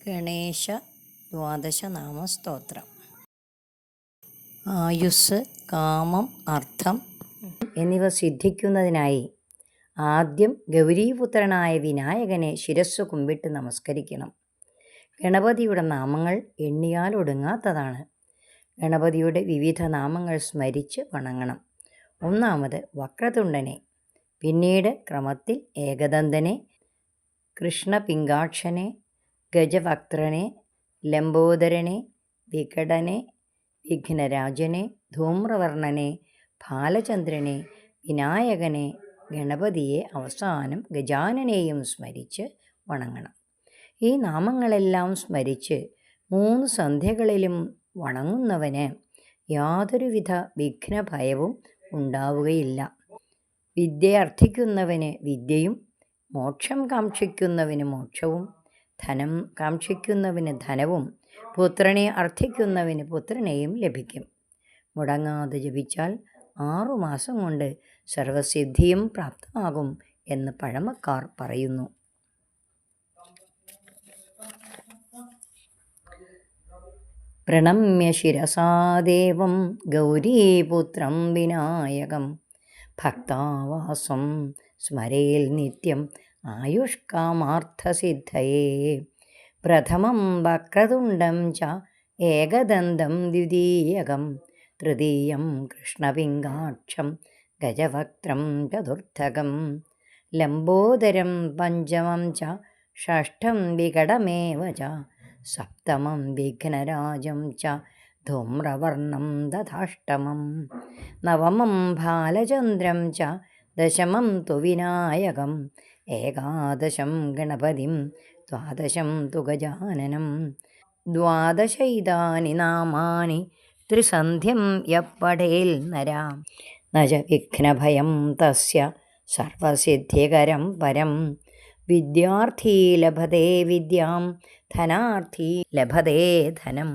ഗണേശ ദ്വാദശനാമസ്തോത്രം. ആയുസ്, കാമം, അർത്ഥം എന്നിവ സിദ്ധിക്കുന്നതിനായി ആദ്യം ഗൗരീപുത്രനായ വിനായകനെ ശിരസ്സു കുമ്പിട്ട് നമസ്കരിക്കണം. ഗണപതിയുടെ നാമങ്ങൾ എണ്ണിയാൽ ഒടുങ്ങാത്തതാണ്. ഗണപതിയുടെ വിവിധ നാമങ്ങൾ സ്മരിച്ച് വണങ്ങണം. ഒന്നാമത് വക്രതുണ്ടനെ, പിന്നീട് ക്രമത്തിൽ ഏകദന്തനെ, കൃഷ്ണപിംഗാക്ഷനെ, ഗജവക്ത്രനെ, ലംബോദരനെ, വികടനെ, വിഘ്നരാജനെ, ധൂമ്രവർണ്ണനെ, ബാലചന്ദ്രനെ, വിനായകനെ, ഗണപതിയെ അവസാനം ഗജാനനെയും സ്മരിച്ച് വണങ്ങണം. ഈ നാമങ്ങളെല്ലാം സ്മരിച്ച് 3 സന്ധ്യകളിലും വണങ്ങുന്നവന് യാതൊരുവിധ വിഘ്നഭയവും ഉണ്ടാവുകയില്ല. വിദ്യ അർത്ഥിക്കുന്നവന് വിദ്യയും, മോക്ഷം കാക്ഷിക്കുന്നവന് മോക്ഷവും, ധനം കാക്ഷിക്കുന്നവന് ധനവും, പുത്രനെ അർത്ഥിക്കുന്നവന് പുത്രനെയും ലഭിക്കും. മുടങ്ങാതെ ജപിച്ചാൽ 6 മാസം കൊണ്ട് സർവസിദ്ധിയും പ്രാപ്തമാകും എന്ന് പഴമക്കാർ പറയുന്നു. പ്രണമ്യ ശിരസാ ദേവം ഗൗരീപുത്രം വിനായകം ഭക്താവാസം സ്മരേൽ നിത്യം ആയുഷ്കാമാർത്ഥസിദ്ധയേ. പ്രഥമം വക്രതുണ്ടം ച ഏകദന്തം ദ്വിതീയകം, തൃതീയം കൃഷ്ണപിംഗാക്ഷം ഗജവക്ത്രം ചതുർത്ഥകം, ലംബോദരം പഞ്ചമം ച ഷഷ്ഠം വികടമേവ ച, സപ്തമം വിഘ്നരാജം ച ധൂമ്രവർണം തഥാഷ്ടമം, നവമം ബാലചന്ദ്രം ച ദശമം തു വിനായകം, ഏകാദശം ഗണപതിം ദ്വാദശം തു ഗജാനനം. ദ്വാദശൈതാനി നാമാനി ത്രിസന്ധ്യം യപ്പടേൽ നരാ, ന ച വിഘ്നഭയം തസ്യ സർവസിദ്ധികരം പരം. വിദ്യാർത്ഥി ലഭതേ വിദ്യാം, ധനാർത്ഥി ലഭതേ ധനം,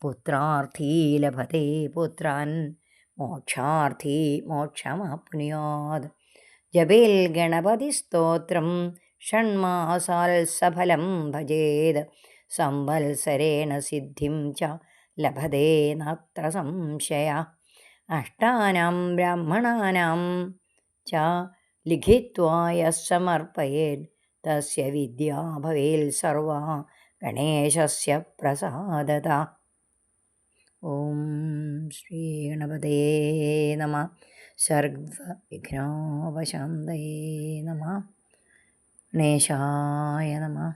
പുത്രാർത്ഥി ലഭതേ പുത്രാൻ, മോക്ഷാർത്ഥി മോക്ഷമാപ്നുയാത്. ജപേൽ ഗണപതിസ്തോത്രം ഷണ്മാസാൽ സഫലം ഭജേത്, സംവത്സരേണ സിദ്ധിം ച ലഭതേ നാത്ര സംശയ. അഷ്ടാനാം ബ്രാഹ്മണാനാം ച ലിഖിത്വാ യഃ സമർപ്പയേത്, തസ്യ വിദ്യാ ഭവേൽ സർവാ ഗണേശസ്യ പ്രസാദത. ഓം ശ്രീ ഗണപതയേ നമഃ. സർവവിഘ്നോപശാന്തയേ നമഃ. ഗണേശായ നമഃ.